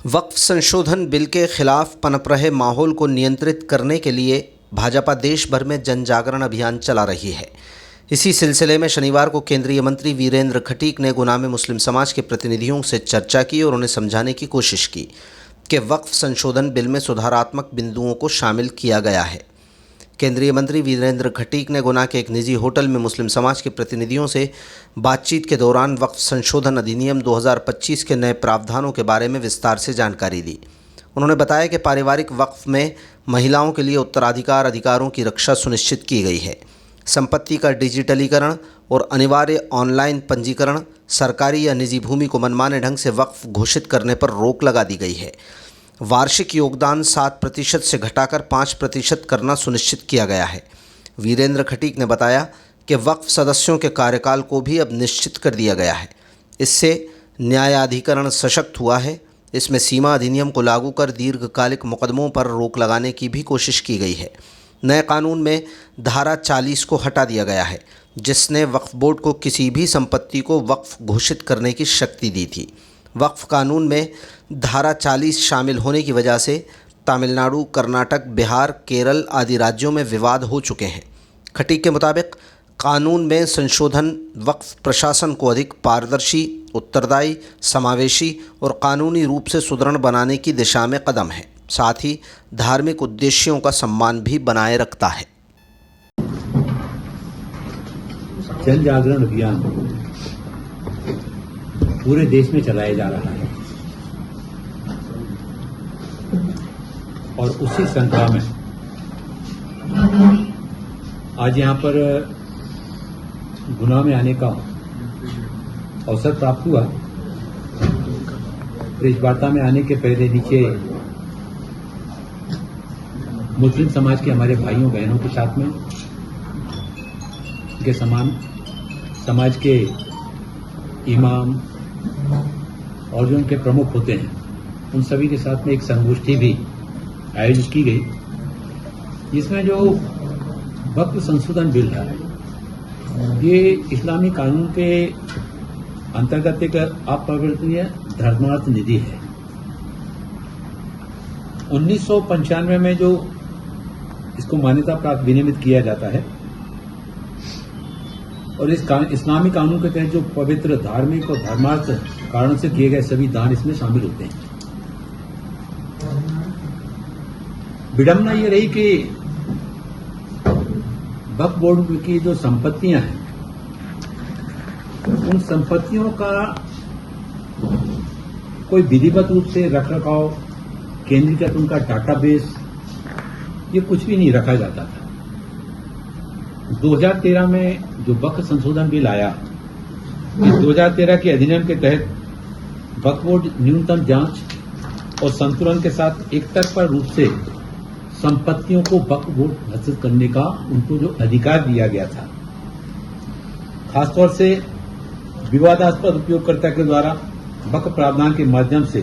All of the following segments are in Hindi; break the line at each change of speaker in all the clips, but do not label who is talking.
वक्फ संशोधन बिल के खिलाफ पनप रहे माहौल को नियंत्रित करने के लिए भाजपा देश भर में जन जागरण अभियान चला रही है। इसी सिलसिले में शनिवार को केंद्रीय मंत्री वीरेंद्र खटीक ने गुना में मुस्लिम समाज के प्रतिनिधियों से चर्चा की और उन्हें समझाने की कोशिश की कि वक्फ संशोधन बिल में सुधारात्मक बिंदुओं को शामिल किया गया है। केंद्रीय मंत्री वीरेंद्र खटीक ने गुना के एक निजी होटल में मुस्लिम समाज के प्रतिनिधियों से बातचीत के दौरान वक्फ संशोधन अधिनियम 2025 के नए प्रावधानों के बारे में विस्तार से जानकारी दी। उन्होंने बताया कि पारिवारिक वक्फ में महिलाओं के लिए उत्तराधिकार अधिकारों की रक्षा सुनिश्चित की गई है। संपत्ति का डिजिटलीकरण और अनिवार्य ऑनलाइन पंजीकरण, सरकारी या निजी भूमि को मनमाने ढंग से वक्फ घोषित करने पर रोक लगा दी गई है। वार्षिक योगदान 7% से घटाकर 5% करना सुनिश्चित किया गया है। वीरेंद्र खटीक ने बताया कि वक्फ सदस्यों के कार्यकाल को भी अब निश्चित कर दिया गया है। इससे न्यायाधिकरण सशक्त हुआ है। इसमें सीमा अधिनियम को लागू कर दीर्घकालिक मुकदमों पर रोक लगाने की भी कोशिश की गई है। नए कानून में धारा 40 को हटा दिया गया है, जिसने वक्फ बोर्ड को किसी भी संपत्ति को वक्फ घोषित करने की शक्ति दी थी। वक्फ कानून में धारा 40 शामिल होने की वजह से तमिलनाडु, कर्नाटक, बिहार, केरल आदि राज्यों में विवाद हो चुके हैं। खटीक के मुताबिक कानून में संशोधन वक्फ प्रशासन को अधिक पारदर्शी, उत्तरदायी, समावेशी और कानूनी रूप से सुदृढ़ बनाने की दिशा में कदम है। साथ ही धार्मिक उद्देश्यों का सम्मान भी बनाए रखता है।
जन जागरण अभियान पूरे देश में चलाया जा रहा है और उसी श्रृंखला में आज यहां पर गुना में आने का अवसर प्राप्त हुआ। प्रेस वार्ता में आने के पहले नीचे मुस्लिम समाज के हमारे भाइयों बहनों के साथ में उनके समान समाज के इमाम और जो उनके प्रमुख होते हैं उन सभी के साथ में एक संगोष्ठी भी आयोजित की गई, जिसमें जो वक्फ संशोधन बिल है ये इस्लामी कानून के अंतर्गत एक अपरिवर्तनीय धर्मार्थ निधि है। 1995 में जो इसको मान्यता प्राप्त विनियमित किया जाता है और इस इस्लामी कानून के तहत जो पवित्र धार्मिक और धर्मार्थ कारण से किए गए सभी दान इसमें शामिल होते हैं। विडंबना ये रही कि वक्फ बोर्ड की जो संपत्तियां हैं उन संपत्तियों का कोई विधिवत रूप से रखरखाव, केंद्रीकृत उनका डाटाबेस, ये कुछ भी नहीं रखा जाता था। 2013 में जो वक्फ संशोधन बिल आया, इस 2013 के अधिनियम के तहत वक्फ बोर्ड न्यूनतम जांच और संतुलन के साथ एक तरफा रूप से संपत्तियों को वक्फ बोर्ड घोषित करने का उनको जो अधिकार दिया गया था, खासतौर से विवादास्पद उपयोगकर्ता के द्वारा वक्फ प्रावधान के माध्यम से,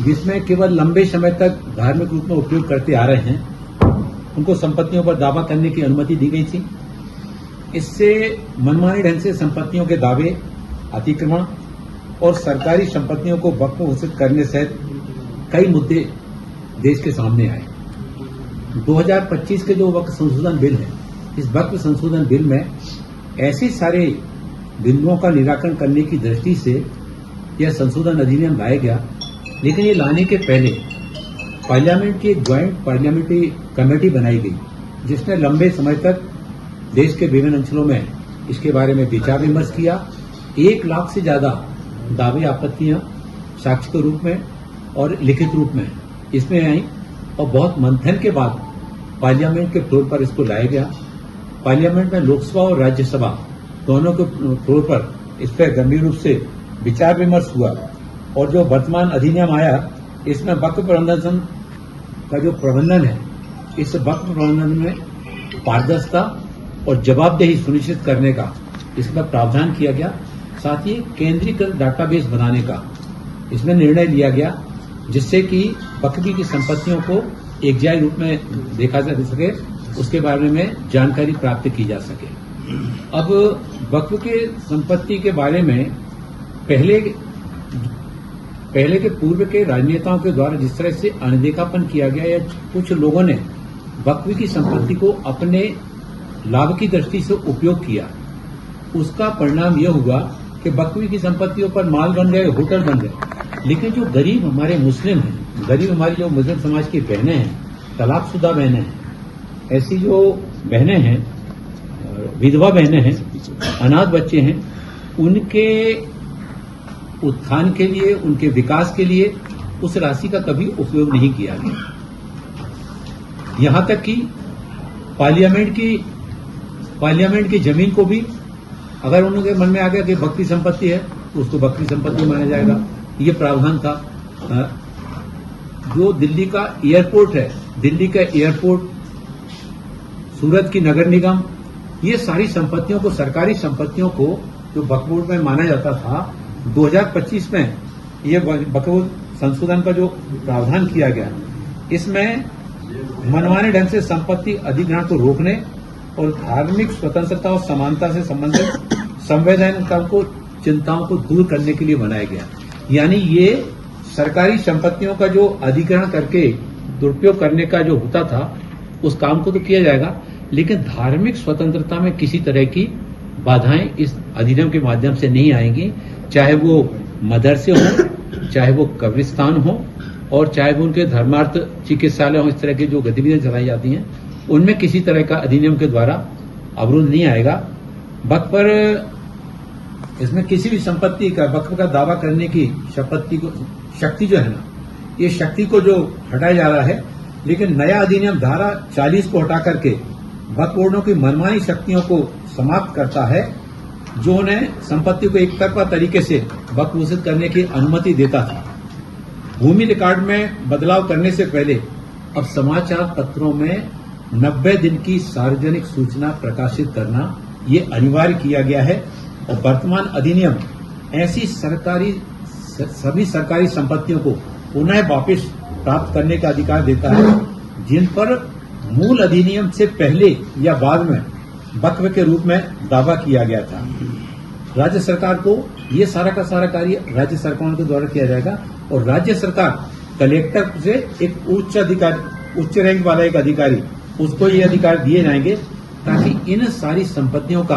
जिसमें केवल लंबे समय तक धार्मिक रूप में उपयोग करते आ रहे हैं, उनको संपत्तियों पर दावा करने की अनुमति दी गई थी। इससे मनमाने ढंग से संपत्तियों के दावे, अतिक्रमण और सरकारी संपत्तियों को वक्फ घोषित करने सहित कई मुद्दे देश के सामने आए। 2025 के जो वक्फ संशोधन बिल है, इस वक्फ संशोधन बिल में ऐसे सारे बिंदुओं का निराकरण करने की दृष्टि से यह संशोधन अधिनियम लाया गया, लेकिन ये लाने के पहले पार्लियामेंट की एक ज्वाइंट पार्लियामेंट्री कमेटी बनाई गई, जिसने लंबे समय तक देश के विभिन्न अंचलों में इसके बारे में विचार विमर्श किया। 1 लाख से ज्यादा दावे, आपत्तियां साक्ष्य के रूप में और लिखित रूप में इसमें आई और बहुत मंथन के बाद पार्लियामेंट के फ्लोर पर इसको लाया गया। पार्लियामेंट में लोकसभा और राज्यसभा दोनों के फ्लोर पर इस पर गंभीर रूप से विचार विमर्श हुआ और जो वर्तमान अधिनियम आया, इसमें वक्फ प्रबंधन का जो प्रबंधन है, इस वक्फ प्रबंधन में पारदर्शिता और जवाबदेही सुनिश्चित करने का इसमें प्रावधान किया गया। साथ ही केंद्रीकृत डाटाबेस बनाने का इसमें निर्णय लिया गया, जिससे कि वक्फ की संपत्तियों को एकजाई रूप में देखा जा सके, उसके बारे में जानकारी प्राप्त की जा सके। अब वक्फ के संपत्ति के बारे में पहले पहले के पूर्व के राजनेताओं के द्वारा जिस तरह से अनदेखापन किया गया या कुछ लोगों ने वक्फ की संपत्ति को अपने लाभ की दृष्टि से उपयोग किया, उसका परिणाम यह हुआ कि वक्फ की संपत्तियों पर माल बन गए, होटल बन गए। लेकिन जो गरीब हमारे मुस्लिम हैं, गरीब हमारी जो मुस्लिम समाज की बहनें हैं, तलाकशुदा बहनें हैं, ऐसी जो बहनें हैं, विधवा बहनें हैं, अनाथ बच्चे हैं, उनके उत्थान के लिए, उनके विकास के लिए उस राशि का कभी उपयोग नहीं किया गया। यहां तक कि पार्लियामेंट की जमीन को भी अगर उनके मन में आ गया कि वक्फ संपत्ति है तो उसको वक्फ संपत्ति माना जाएगा, ये प्रावधान था। जो दिल्ली का एयरपोर्ट है, दिल्ली का एयरपोर्ट, सूरत की नगर निगम, ये सारी संपत्तियों को, सरकारी संपत्तियों को जो वक्फ बोर्ड में माना जाता था, 2025 में ये वक्फ संशोधन का जो प्रावधान किया गया, इसमें मनमाने ढंग से संपत्ति अधिग्रहण को रोकने और धार्मिक स्वतंत्रता और समानता से संबंधित संवैधानिक चिंताओं को दूर करने के लिए बनाया गया। यानी ये सरकारी संपत्तियों का जो अधिग्रहण करके दुरुपयोग करने का जो होता था, उस काम को तो किया जाएगा, लेकिन धार्मिक स्वतंत्रता में किसी तरह की बाधाएं इस अधिनियम के माध्यम से नहीं आएंगी, चाहे वो मदरसे हो, चाहे वो कब्रिस्तान हो, और चाहे वो उनके धर्मार्थ चिकित्सालय हो। इस तरह की जो गतिविधियां चलाई जाती हैं, उनमें किसी तरह का अधिनियम के द्वारा अवरोध नहीं आएगा। वक्फ पर इसमें किसी भी संपत्ति का, वक्फ का दावा करने की शक्ति जो है ना, ये शक्ति को जो हटाया जा रहा है, लेकिन नया अधिनियम धारा 40 को हटा करके वक्फ बोर्डों की मनमानी शक्तियों को समाप्त करता है, जो उन्हें संपत्ति को एक तरफा तरीके से वक्फ घोषित करने की अनुमति देता था। भूमि रिकॉर्ड में बदलाव करने से पहले अब समाचार पत्रों में 90 दिन की सार्वजनिक सूचना प्रकाशित करना ये अनिवार्य किया गया है। और वर्तमान अधिनियम ऐसी सभी सरकारी संपत्तियों को पुनः वापस प्राप्त करने का अधिकार देता है जिन पर मूल अधिनियम से पहले या बाद में वक्फ के रूप में दावा किया गया था। राज्य सरकार को ये सारा का सारा कार्य राज्य सरकारों के द्वारा किया जाएगा, और राज्य सरकार कलेक्टर से एक उच्च रैंक वाला एक अधिकारी, उसको ये अधिकार दिए जाएंगे ताकि इन सारी संपत्तियों का